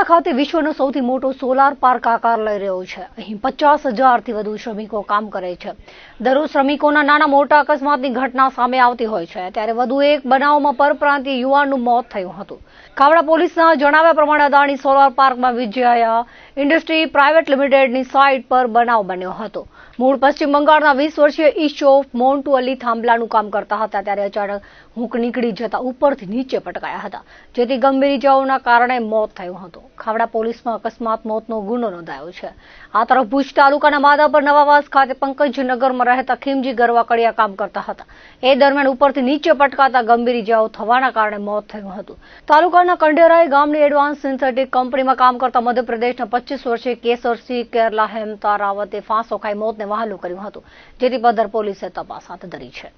ખાવડા ખાતે વિશ્વનો સૌથી મોટો સોલાર પાર્ક આકાર લઈ રહ્યો છે। અહીં 50,000થી વધુ શ્રમિકો કામ કરે છે। દરરોજ શ્રમિકોના નાના મોટા અકસ્માતની ઘટના સામે આવતી હોય છે, ત્યારે વધુ એક બનાવમાં પરપ્રાંતીય યુવાનનું મોત થયું હતું। ખાવડા પોલીસના જણાવ્યા પ્રમાણે અદાણી સોલાર પાર્કમાં વિજયા ઇન્ડસ્ટ્રી પ્રાઇવેટ લિમિટેડની સાઇટ પર બનાવ બન્યો હતો। મૂળ પશ્ચિમ બંગાળના 20 વર્ષીય ઈશોફ મોન્ટુ અલી થાંભલાનું કામ કરતા હતા, ત્યારે અચાનક હુંક નીકળી જતા ઉપરથી નીચે પટકાયા હતા, જેથી ગંભીર ઇજાઓના કારણે મોત થયું હતું। ખાવડા પોલીસમાં અકસ્માત મોતનો ગુનો નોંધાયો છે। આ તરફ ભુજ તાલુકાના માધાપર નવાવાસ ખાતે પંકજનગરમાં રહેતા ખીમજી ગરવાકડિયા કામ કરતા હતા। એ દરમિયાન ઉપરથી નીચે પટકાતા ગંભીર ઇજાઓ થવાના કારણે મોત થયું હતું। તાલુકાના કંડેરાઈ ગામની એડવાન્સ સિન્થેટિક કંપનીમાં કામ કરતા મધ્યપ્રદેશના 25 વર્ષીય કેસરસિંહ કેરલા હેમતા રાવતે ફાંસો ખાઈ મોતને વહાલું કર્યું હતું, જેથી પદ્ધર પોલીસે તપાસ હાથ ધરી છે।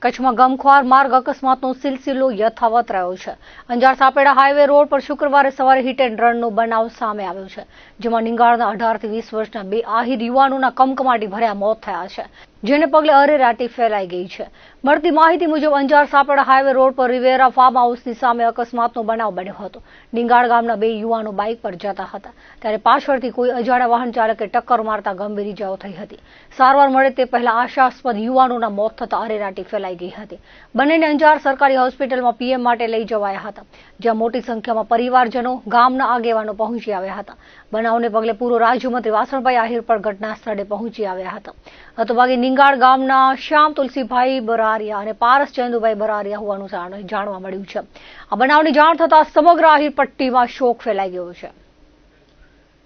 કચ્છમાં ગમખ્વાર માર્ગ અકસ્માતનો સિલસિલો યથાવત રહ્યો છે। અંજાર સાપેડા હાઈવે રોડ પર શુક્રવારે સવારે હિટ એન્ડ રનનો બનાવ સામે આવ્યો છે, જેમાં નિંગાળના 18 થી 20 વર્ષના બે આહિર યુવાનોના કમકમાટી ભર્યા મોત થયા છે, જેને પગલે અરેરાટી ફેલાઈ ગઈ છે। મળતી માહિતી મુજબ અંજાર સાપેડા હાઈવે રોડ પર રિવેરા ફાર્મ હાઉસની સામે અકસ્માતનો બનાવ બન્યો હતો। નિંગાળ ગામના બે યુવાનો બાઇક પર જતા હતા, ત્યારે પાછળથી કોઈ અજાણ્યા વાહન ચાલકે ટક્કર મારતા ગંભીર ઇજાઓ થઈ હતી। સારવાર મળે તે પહેલા આશાસ્પદ યુવાનોના મોત થતા અરેરાટી ફેલાઈ ગઈ હતી। બંનેને અંજાર સરકારી હોસ્પિટલમાં પીએમ માટે લઈ જવાયા હતા, જ્યાં મોટી સંખ્યામાં પરિવારજનો ગામના આગેવાનો પહોંચી આવ્યા હતા। બનાવને પગલે પૂર્વ રાજ્યમંત્રી વાસણભાઈ આહિર પણ ઘટના સ્થળે પહોંચી આવ્યા હતા। હતભાગી નિંગાળ ગામના શ્યામ તુલસીભાઈ બરારિયા અને પારસ ચંદુભાઈ બરારિયા હોવાનું જાણવા મળ્યું છે। આ બનાવની જાણ થતાં સમગ્ર આહિર પટ્ટીમાં શોક ફેલાઈ ગયો છે।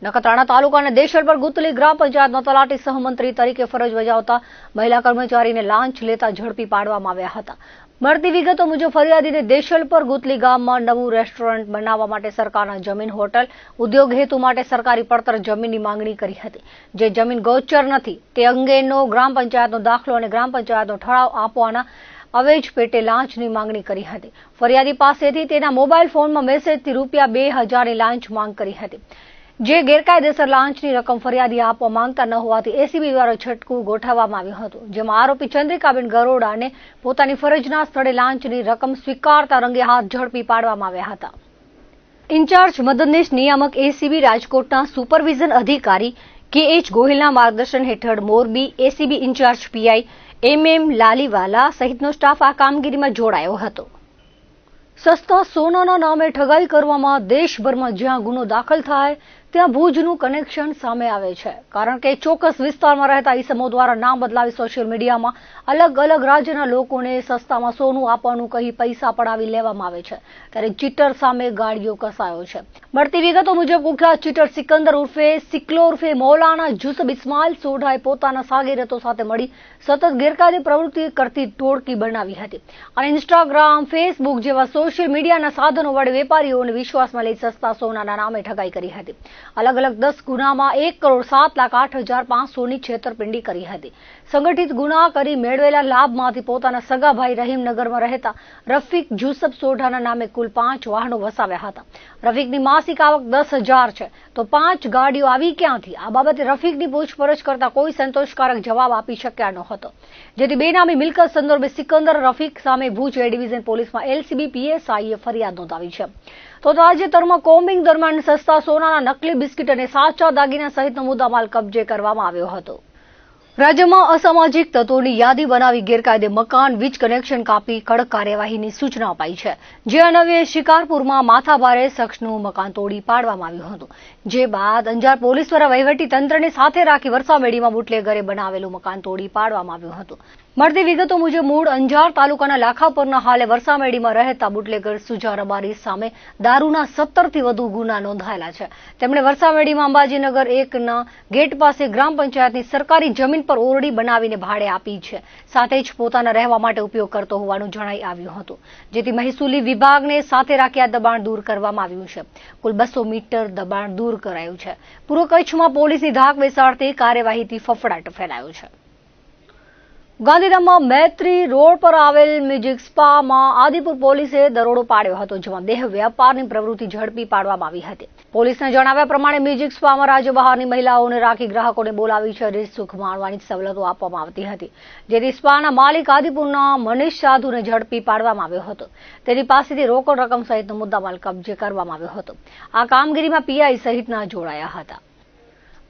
નખત્રાણા તાલુકાના દેશલપર ગુતલી ગ્રામ પંચાયતમાં તલાટી સહમંત્રી તરીકે ફરજ બજાવતા મહિલા કર્મચારીને લાંચ લેતા ઝડપી પાડવામાં આવ્યા હતા। મળતી વિગતો મુજબ ફરિયાદીને દેશલપર ગુતલી ગામમાં નવું રેસ્ટોરન્ટ બનાવવા માટે સરકારના જમીન હોટલ ઉદ્યોગ હેતુ માટે સરકારી પડતર જમીનની માંગણી કરી હતી, જે જમીન ગોચર નથી તે અંગેનો ગ્રામ પંચાયતનો દાખલો અને ગ્રામ પંચાયતનો ઠરાવ આપવાના અવેજ પેટે લાંચની માંગણી કરી હતી। ફરિયાદી પાસેથી તેના મોબાઈલ ફોનમાં મેસેજથી ₹2000ની લાંચ માંગ કરી હતી, જે ગેરકાયદેસર લાંચની રકમ ફરિયાદી આપવા માંગતા ન હોવાથી એસીબી દ્વારા છટકું ગોઠવવામાં આવ્યું હતું, જેમાં આરોપી ચંદ્રિકાબેન ગરોડાને પોતાની ફરજના સ્થળે લાંચની રકમ સ્વીકારતા રંગે હાથ ઝડપી પાડવામાં આવ્યા હતા। ઇન્ચાર્જ મદદનીશ નિયામક એસીબી રાજકોટના સુપરવિઝન અધિકારી KH ગોહિલના માર્ગદર્શન હેઠળ Morbi ACB incharge PI MM Lalivala સહિતનો સ્ટાફ આ કામગીરીમાં જોડાયો હતો। સસ્તા સોનાના નામે ઠગાઈ કરવામાં દેશભરમાં જ્યાં ગુનો દાખલ થાય ત્યાં ભુજનું કનેક્શન સામે આવે છે, કારણ કે ચોક્કસ વિસ્તારમાં રહેતા ઈસમો દ્વારા નામ બદલાવી સોશિયલ મીડિયામાં અલગ અલગ રાજ્યના લોકોને સસ્તામાં સોનું આપવાનું કહી પૈસા પડાવી લેવામાં આવે છે, ત્યારે ચીટર સામે ગાડીઓ કસાયો છે। મળતી વિગતો મુજબ કુખ્યાત ચીટર સિકંદર ઉર્ફે સિકલો ઉર્ફે મૌલાના જુસબ ઇસ્માઇલ સોઢાએ પોતાના સાગીરતો સાથે મળી સતત ગેરકાયદે પ્રવૃત્તિ કરતી ટોળકી બનાવી હતી અને ઇન્સ્ટાગ્રામ, ફેસબુક જેવા સોશિયલ મીડિયાના સાધનો વડે વેપારીઓને વિશ્વાસમાં લઈ સસ્તા સોનાના નામે ઠગાઈ કરી હતી। અલગ અલગ 10 ગુનામાં 1,07,08,500ની છેતરપિંડી કરી હતી। સંગઠિત ગુના કરી મેળવેલા લાભમાંથી પોતાના સગા ભાઈ રહીમનગરમાં રહેતા રફીક જુસબ સોઢાના નામે કુલ 5 વાહનો વસાવ્યા હતા। રફીકની માસિક આવક 10,000 છે, તો 5 ગાડીઓ આવી ક્યાંથી? આ બાબતે રફીકની પૂછપરછ કરતા કોઈ સંતોષકારક જવાબ આપી શક્યા ન હતો, જેથી બેનામી મિલકત સંદર્ભે સિકંદર રફીક સામે ભુજ એ ડિવિઝન પોલીસમાં LCB PSIએ ફરિયાદ નોંધાવી છે। તો તાજેતરમાં કોમ્બિંગ દરમિયાન સસ્તા સોનાના નકલી બિસ્કિટ અને સાચા દાગીના સહિતનો મુદ્દામાલ કબજે કરવામાં આવ્યો હતો। રાજ્યમાં અસામાજિક તત્વોની યાદી બનાવી ગેરકાયદે મકાન, વીજ કનેક્શન કાપી કડક કાર્યવાહીની સૂચના અપાઈ છે, જે અન્વયે શિકારપુરમાં માથાભારે શખ્સનું મકાન તોડી પાડવામાં આવ્યું હતું, જે બાદ અંજાર પોલીસ દ્વારા વહીવટી તંત્રને સાથે રાખી વરસામેડીમાં બુટલેગરે બનાવેલું મકાન તોડી પાડવામાં આવ્યું હતું। મળતી વિગતો મુજબ મૂળ અંજાર તાલુકાના લાખાપરના હાલે વરસામેડીમાં રહેતા બુટલેગર સુજા રબારી સામે દારૂના 17થી વધુ ગુના નોંધાયેલા છે। તેમણે વરસામેડીમાં અંબાજીનગર 1ના ગેટ પાસે ગ્રામ પંચાયતની સરકારી જમીન પર ઓરડી બનાવીને ભાડે આપી છે, સાથે જ પોતાના રહેવા માટે ઉપયોગ કરતો હોવાનું જણાઈ આવ્યું હતું, જેથી મહેસૂલી વિભાગને સાથે રાખી આ દબાણ દૂર કરવામાં આવ્યું છે। કુલ 200 મીટર દબાણ દૂર કરાયું છે। પૂર્વ કચ્છમાં પોલીસની ધાક બેસાડતી કાર્યવાહીથી ફફડાટ ફેલાયો છે। ગાંધીધામમાં મૈત્રી રોડ પર આવેલ મ્યુઝિક સ્પામાં આદિપુર પોલીસે દરોડો પાડ્યો હતો, જેમાં દેહ વેપારની પ્રવૃત્તિ ઝડપી પાડવામાં આવી હતી. પોલીસના જણાવ્યા પ્રમાણે મ્યુઝિક સ્પામાં રાજ્ય બહારની મહિલાઓને રાખી ગ્રાહકોને બોલાવી શરીર સુખ માણવાની સવલતો આપવામાં આવતી હતી, જેથી સ્પાના માલિક આદિપુરના મનીષ સાધુને ઝડપી પાડવામાં આવ્યો હતો. તેની પાસેથી રોકડ રકમ સહિતનો મુદ્દામાલ કબજે કરવામાં આવ્યો હતો. આ કામગીરીમાં પીઆઈ સહિતના જોડાયા હતા.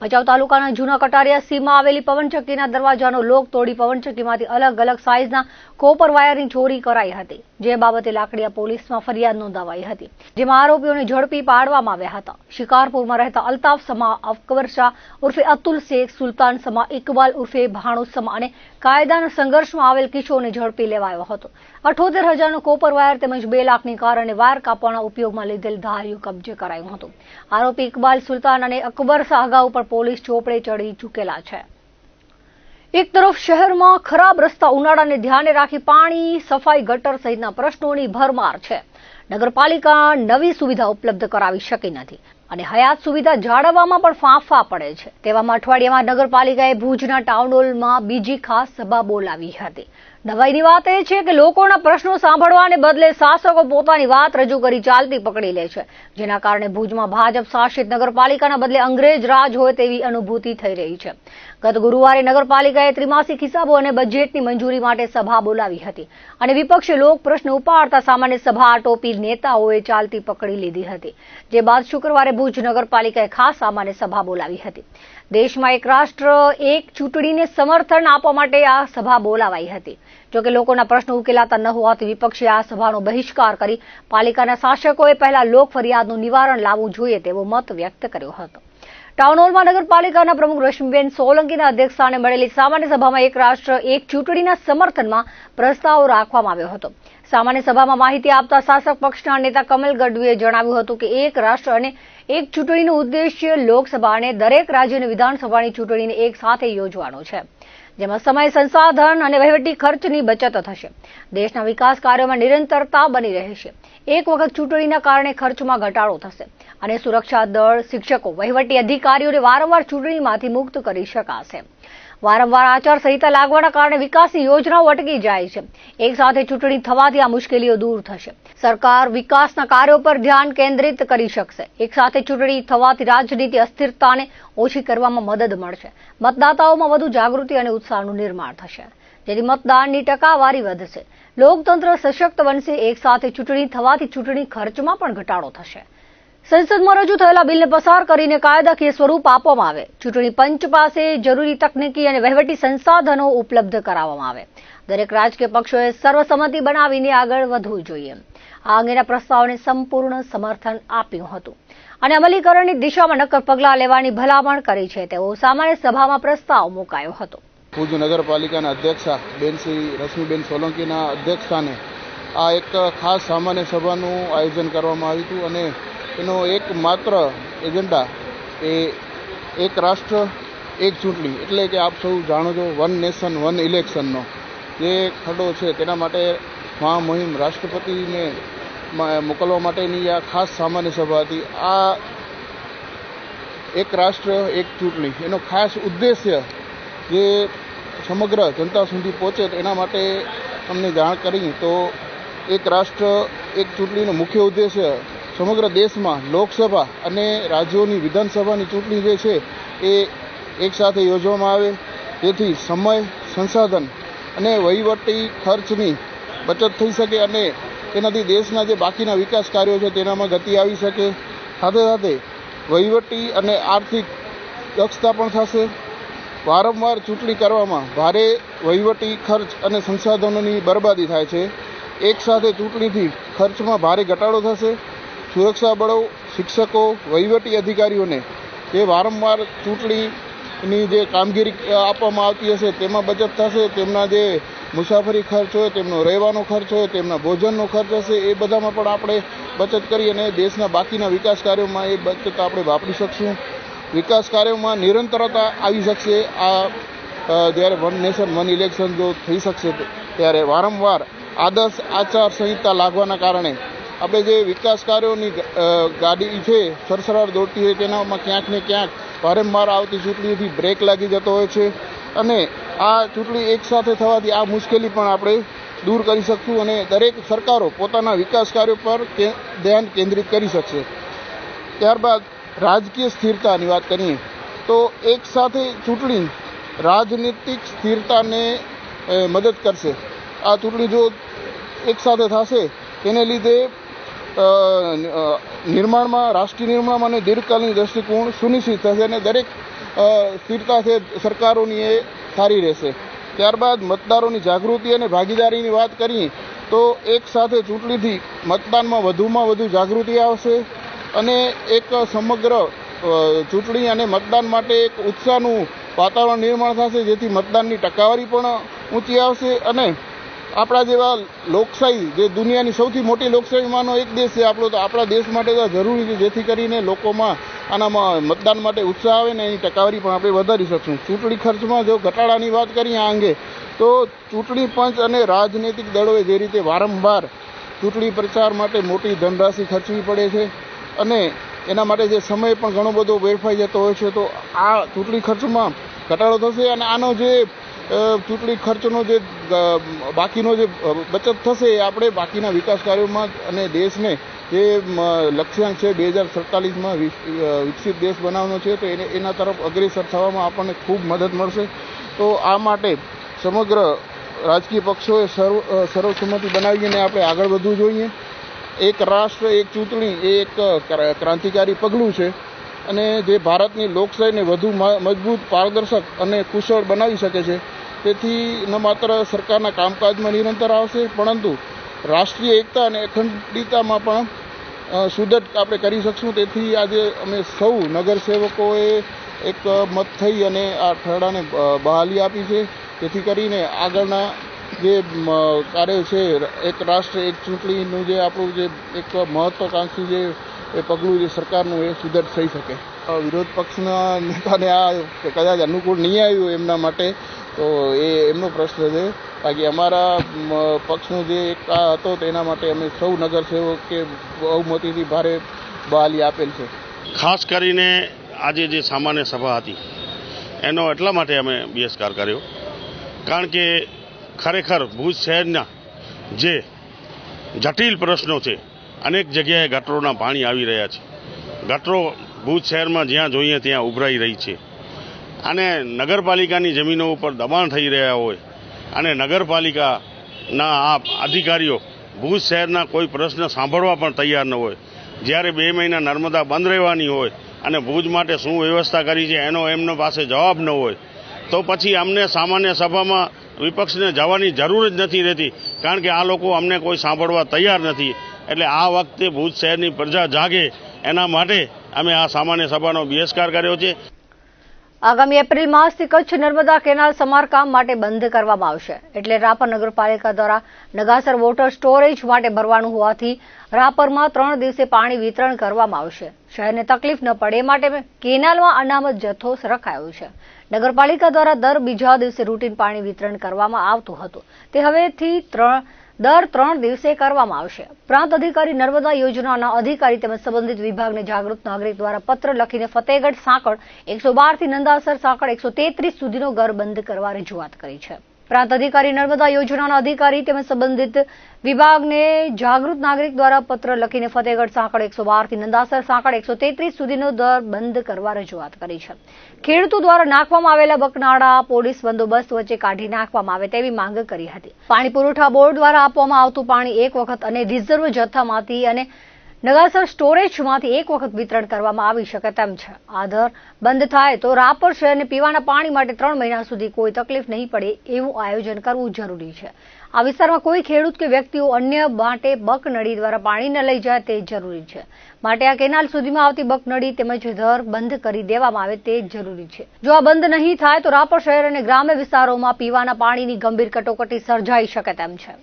ભચાઉ તાલુકાના જૂના કટારિયા સીમમાં આવેલી પવનચક્કીના દરવાજાનો લોક તોડી પવનચક્કીમાંથી અલગ અલગ સાઇઝના કોપર વાયરની ચોરી કરાઈ હતી, જે બાબતે લાકડીયા પોલીસમાં ફરિયાદ નોંધાવાઈ હતી, જેમાં આરોપીઓને ઝડપી પાડવામાં આવ્યા હતા. શિકારપુરમાં રહેતા અલ્તાફ સમા, અકબર શાહ ઉર્ફે અતુલ શેખ, સુલતાન સમા, ઇકબાલ ઉર્ફે ભાણો સમા અને કાયદાના સંઘર્ષમાં આવેલ કિશોરને ઝડપી લેવાયો હતો. 78,000નો કોપર વાયર તેમજ 2 લાખની કાર અને વાયર કાપવાના ઉપયોગમાં લીધેલ ધાર્યું કબજે કરાયું હતું. આરોપી ઇકબાલ, સુલતાન અને અકબર શાહ અગાઉ પણ પોલીસ ચોપડે ચડી ચૂકેલા છે. એક તરફ શહેરમાં ખરાબ રસ્તા, ઉનાળાને ધ્યાને રાખી પાણી, સફાઈ, ગટર સહિતના પ્રશ્નોની ભરમાર છે. નગરપાલિકા નવી સુવિધા ઉપલબ્ધ કરાવી શકી નથી અને હયાત સુવિધા જાળવવામાં પણ ફાંફા પડે છે. તેવામાં અઠવાડિયામાં નગરપાલિકાએ ભુજના ટાઉન હોલમાં બીજી ખાસ સભા બોલાવી હતી. નવાઈની વાત એ છે કે લોકોના પ્રશ્નો સાંભળવાને બદલે શાસકો પોતાની વાત રજૂ કરી ચાલતી પકડી લે છે, જેના કારણે ભુજમાં ભાજપ શાસિત નગરપાલિકાના બદલે અંગ્રેજ રાજ હોય તેવી અનુભૂતિ થઈ રહી છે. ગત ગુરુવારે નગરપાલિકાએ ત્રિમાસિક હિસાબો અને બજેટની મંજૂરી માટે સભા બોલાવી હતી અને વિપક્ષે લોક પ્રશ્ન ઉપાડતા સામાન્ય સભા આટોપી નેતાઓએ ચાલતી પકડી લીધી હતી. જે બાદ શુક્રવારે ભુજ નગરપાલિકાએ ખાસ સામાન્ય સભા બોલાવી હતી. દેશમાં એક રાષ્ટ્ર એક ચૂંટણીને સમર્થન આપવા માટે આ સભા બોલાવાઈ હતી. જોકે લોકોના પ્રશ્નો ઉકેલાતા ન હોવાથી વિપક્ષે આ સભાનો બહિષ્કાર કરી પાલિકાના શાસકોએ પહેલા લોક ફરિયાદનું નિવારણ લાવવું જોઈએ તેવો મત વ્યક્ત કર્યો હતો. ટાઉન હોલમાં નગરપાલિકાના પ્રમુખ રશ્મિબેન સોલંકીના અધ્યક્ષસ્થાને મળેલી સામાન્ય સભામાં એક રાષ્ટ્ર એક ચૂંટણીના સમર્થનમાં પ્રસ્તાવ રાખવામાં આવ્યો હતો. સામાન્ય સભામાં માહિતી આપતા શાસક પક્ષના નેતા કમલ ગઢવીએ જણાવ્યું હતું કે એક રાષ્ટ્ર અને એક ચૂંટણીનો ઉદ્દેશ્ય લોકસભા અને દરેક રાજ્યની વિધાનસભાની ચૂંટણીને એક સાથે યોજવાનો છે, જેમાં સમય, સંસાધન અને વહીવટી ખર્ચની બચત થશે. દેશના વિકાસ કાર્યોમાં નિરંતરતા બની રહેશે. એક વખત ચૂંટણીના કારણે ખર્ચમાં ઘટાડો થશે અને સુરક્ષા દળ, શિક્ષકો, વહીવટી અધિકારીઓને વારંવાર ચૂંટણીમાંથી મુક્ત કરી શકાશે. વારંવાર આચારસંહિતા લાગવાના કારણે વિકાસની યોજનાઓ અટકી જાય છે. એક સાથે ચૂંટણી થવાથી આ મુશ્કેલીઓ દૂર થશે. સરકાર વિકાસના કાર્યો પર ધ્યાન કેન્દ્રિત કરી શકશે. એક સાથે ચૂંટણી થવાથી રાજનીતિ અસ્થિરતાને ઓછી કરવામાં મદદ મળશે. મતદાતાઓમાં વધુ જાગૃતિ અને ઉત્સાહનું નિર્માણ થશે, જેથી મતદાનની ટકાવારી વધશે. લોકતંત્ર સશક્ત બનશે. એક સાથે ચૂંટણી થવાથી ચૂંટણી ખર્ચમાં પણ ઘટાડો થશે. સંસદમાં રજૂ થયેલા બિલને પસાર કરીને કાયદાકીય સ્વરૂપ આપવામાં આવે. ચૂંટણી પંચ પાસે જરૂરી તકનીકી અને વહીવટી સંસાધનો ઉપલબ્ધ કરાવવામાં આવે. દરેક રાજકીય પક્ષોએ સર્વસંમતિ બનાવીને આગળ વધવું જોઈએ. આ અંગેના પ્રસ્તાવને સંપૂર્ણ સમર્થન આપ્યું હતું અને અમલીકરણની દિશામાં નક્કર પગલાં લેવાની ભલામણ કરી છે તેવો સામાન્ય સભામાં પ્રસ્તાવ મુકાયો હતો. ભુજ નગરપાલિકાના અધ્યક્ષા બેન શ્રી રશ્મિબેન સોલંકીના અધ્યક્ષસ્થાને આ એક ખાસ સામાન્ય સભાનું આયોજન કરવામાં આવ્યું હતું અને એનો એક માત્ર એજન્ડા એ એક રાષ્ટ્ર એક ચૂંટણી એટલે કે આપ સૌ જાણો છો વન નેશન વન ઇલેક્શનનો જે ખરડો છે તેના માટે મહામહિમ રાષ્ટ્રપતિને મોકલવા માટેની આ ખાસ સામાન્ય સભા હતી. આ એક રાષ્ટ્ર એક ચૂંટણી એનો ખાસ ઉદ્દેશ્ય જે સમગ્ર જનતા સુધી પહોંચે એના માટે અમને જાણ કરી. તો એક રાષ્ટ્ર એક ચૂંટણીનો મુખ્ય ઉદ્દેશ્ય સમગ્ર દેશમાં લોકસભા અને રાજ્યોની વિધાનસભાની ચૂંટણી જે છે એ એકસાથે યોજવામાં આવે, જેથી સમય, સંસાધન અને વહીવટી ખર્ચની બચત થઈ શકે અને તેનાથી દેશના જે બાકીના વિકાસ કાર્યો છે તેનામાં ગતિ આવી શકે. સાથે સાથે વહીવટી અને આર્થિક દક્ષતા પણ થશે. વારંવાર ચૂંટણી કરવામાં ભારે વહીવટી ખર્ચ અને સંસાધનોની બરબાદી થાય છે. એકસાથે ચૂંટણીથી ખર્ચમાં ભારે ઘટાડો થશે. સુરક્ષા બળો, શિક્ષકો, વહીવટી અધિકારીઓને જે વારંવાર ચૂંટણીની જે કામગીરી આપવામાં આવતી હશે તેમાં બચત થશે. તેમના જે મુસાફરી ખર્ચ હોય, તેમનો રહેવાનો ખર્ચ હોય, તેમના ભોજનનો ખર્ચ હશે, એ બધામાં પણ આપણે બચત કરી અને દેશના બાકીના વિકાસ કાર્યોમાં એ બચત આપણે વાપરી શકશું. વિકાસ કાર્યોમાં નિરંતરતા આવી શકશે. આ જ્યારે વન નેશન વન ઇલેક્શન જો થઈ શકશે ત્યારે વારંવાર આદર્શ આચાર સંહિતા લાગવાના કારણે આપણે જે વિકાસ કાર્યોની ગાડી છે સરસરાટ દોડતી હોય તેનામાં ક્યાંક ને ક્યાંક વારંવાર આવતી ચૂંટણીઓથી બ્રેક લાગી જતો હોય છે અને આ ચૂંટણી એકસાથે થવાથી આ મુશ્કેલી પણ આપણે દૂર કરી શકશું અને દરેક સરકારો પોતાના વિકાસ કાર્યો પર ધ્યાન કેન્દ્રિત કરી શકશે. ત્યારબાદ રાજકીય સ્થિરતાની વાત કરીએ તો એક સાથે ચૂંટણી રાજનીતિક સ્થિરતાને મદદ કરશે. આ ચૂંટણી જો એક સાથે થશે તેને લીધે રાષ્ટ્રીય નિર્માણમાં અને દીર્ઘકાલીન દ્રષ્ટિકોણ સુનિશ્ચિત થશે અને દરેક સ્થિરતા છે સરકારોની એ સારી રહેશે. ત્યારબાદ મતદારોની જાગૃતિ અને ભાગીદારીની વાત કરીએ તો એક સાથે ચૂંટણીથી મતદાનમાં વધુમાં વધુ જાગૃતિ આવશે અને એક સમગ્ર ચૂંટણી અને મતદાન માટે એક ઉત્સાહનું વાતાવરણ નિર્માણ થશે, જેથી મતદાનની ટકાવારી પણ ઊંચી આવશે અને આપણા જેવા લોકશાહી જે દુનિયાની સૌથી મોટી લોકશાહીમાંનો એક દેશ છે આપણો, તો આપણા દેશ માટે તો જરૂરી છે, જેથી કરીને લોકોમાં આનામાં મતદાન માટે ઉત્સાહ આવે ને એની ટકાવારી પણ આપણે વધારી શકશું. ચૂંટણી ખર્ચમાં જો ઘટાડાની વાત કરીએ આ અંગે તો ચૂંટણી પંચ અને રાજનૈતિક દળોએ જે રીતે વારંવાર ચૂંટણી પ્રચાર માટે મોટી ધનરાશિ ખર્ચવી પડે છે અને એના માટે જે સમય પણ ઘણો બધો વેડફાઈ જતો હોય છે, તો આ ચૂંટણી ખર્ચમાં ઘટાડો થશે અને આનો જે ચૂંટણી ખર્ચનો જે બાકીનો જે બચત થશે એ આપણે બાકીના વિકાસ કાર્યોમાં અને દેશને જે લક્ષ્યાંક છે 2047માં વિકસિત દેશ બનાવવાનો છે, તો એના તરફ અગ્રેસર થવામાં આપણને ખૂબ મદદ મળશે. તો આ માટે સમગ્ર રાજકીય પક્ષોએ સર્વસંમતિ બનાવીને આપણે આગળ વધવું જોઈએ. એક રાષ્ટ્ર એક ચૂંટણી એ એક ક્રાંતિકારી પગલું છે અને જે ભારતની લોકશાહીને વધુ મજબૂત, પારદર્શક અને કુશળ બનાવી શકે છે. તેથી ન માત્ર સરકારના કામકાજમાં નિરંતર આવશે, પરંતુ રાષ્ટ્રીય એકતા અને અખંડિતતામાં પણ સુદૃઢ આપણે કરી શકશું. તેથી આજે અમે સૌ નગરસેવકોએ એક મત થઈ અને આ ઠરાવને બહાલી આપી છે, જેથી કરીને આગળના જે કાર્ય છે એક રાષ્ટ્ર એક ચૂંટણીનું જે આપણું જે એક મહત્વાકાંક્ષી જે એ પગલું જે સરકારનું એ સુદૃઢ થઈ શકે. વિરોધ પક્ષના નેતાને આ કદાચ અનુકૂળ નહીં આવ્યું એમના માટે, તો એ એમનો પ્રશ્ન છે. બાકી અમારા પક્ષનો જે એક આ હતો તેના માટે અમે સૌ નગરસેવકે બહુમતીથી ભારે બહાલી આપેલ છે. ખાસ કરીને આજે જે સામાન્ય સભા હતી એનો એટલા માટે અમે બહિષ્કાર કર્યો, કારણ કે ખરેખર ભુજ શહેરના જે જટિલ પ્રશ્નો છે, અનેક જગ્યાએ ગટરોના પાણી આવી રહ્યા છે. ગટરો ભુજ શહેરમાં જ્યાં જોઈએ ત્યાં ઉભરાઈ રહી છે અને નગરપાલિકાની જમીનો ઉપર દબાણ થઈ રહ્યા હોય અને નગરપાલિકાના આ અધિકારીઓ ભુજ શહેરના કોઈ પ્રશ્ન સાંભળવા પણ તૈયાર ન હોય. જ્યારે 2 મહિના નર્મદા બંધ રહેવાની હોય અને ભુજ માટે શું વ્યવસ્થા કરી છે એનો એમનો પાસે જવાબ ન હોય, તો પછી અમને સામાન્ય સભામાં વિપક્ષને જવાની જરૂર જ નથી રહેતી, કારણ કે આ લોકો અમને કોઈ સાંભળવા તૈયાર નથી. એટલે આ વખતે ભુજ શહેરની પ્રજા જાગે એના માટે અમે આ સામાન્ય સભાનો બહિષ્કાર કર્યો છે. આગામી એપ્રિલ માસથી કચ્છ નર્મદા કેનાલ સમારકામ માટે બંધ કરવામાં આવશે. એટલે રાપર નગરપાલિકા દ્વારા નગાસર વોટર સ્ટોરેજ માટે ભરવાનું હોવાથી રાપરમાં 3 દિવસે પાણી વિતરણ કરવામાં આવશે. શહેરને તકલીફ ન પડે એ માટે કેનાલમાં અનામત જથ્થો રખાયો છે. નગરપાલિકા દ્વારા દર બીજા દિવસે રૂટીન પાણી વિતરણ કરવામાં આવતું હતું, તે હવેથી દર 3 દિવસે કરવામાં આવશે. પ્રાંત અધિકારી નર્મદા યોજનાના અધિકારી તેમજ સંબંધિત વિભાગને જાગૃત નાગરિક દ્વારા પત્ર લખીને ફતેહગઢ સાંકળ 112 થી નંદાસર સાંકળ 133 સુધીનો ઘર બંધ કરવા રજૂઆત કરી છે. પ્રાંત અધિકારી નર્મદા યોજનાના અધિકારી તેમજ સંબંધિત વિભાગને જાગૃત નાગરિક દ્વારા પત્ર લખીને ફતેહગઢ સાંકળ 112 થી નંદાસર સાંકળ 133 સુધીનો દર બંધ કરવા રજૂઆત કરી છે. ખેડૂતો દ્વારા નાખવામાં આવેલા બકનાળા પોલીસ બંદોબસ્ત વચ્ચે કાઢી નાખવામાં આવે તેવી માંગ કરી હતી. પાણી પુરવઠા બોર્ડ દ્વારા આપવામાં આવતું પાણી એક વખત અને રિઝર્વ જથ્થામાંથી અને નગાસર સ્ટોરેજમાંથી એક વખત વિતરણ કરવામાં આવી શકે તેમ છે. આ દર બંધ થાય તો રાપર શહેરને પીવાના પાણી માટે 3 મહિના સુધી કોઈ તકલીફ નહીં પડે એવું આયોજન કરવું જરૂરી છે. આ વિસ્તારમાં કોઈ ખેડૂત કે વ્યક્તિઓ અન્ય માટે બકનળી દ્વારા પાણી ન લઈ જાય તે જરૂરી છે. માટે આ કેનાલ સુધીમાં આવતી બકનળી તેમજ દર બંધ કરી દેવામાં આવે તે જરૂરી છે. જો આ બંધ નહીં થાય તો રાપર શહેર અને ગ્રામ્ય વિસ્તારોમાં પીવાના પાણીની ગંભીર કટોકટી સર્જાઈ શકે તેમ છે.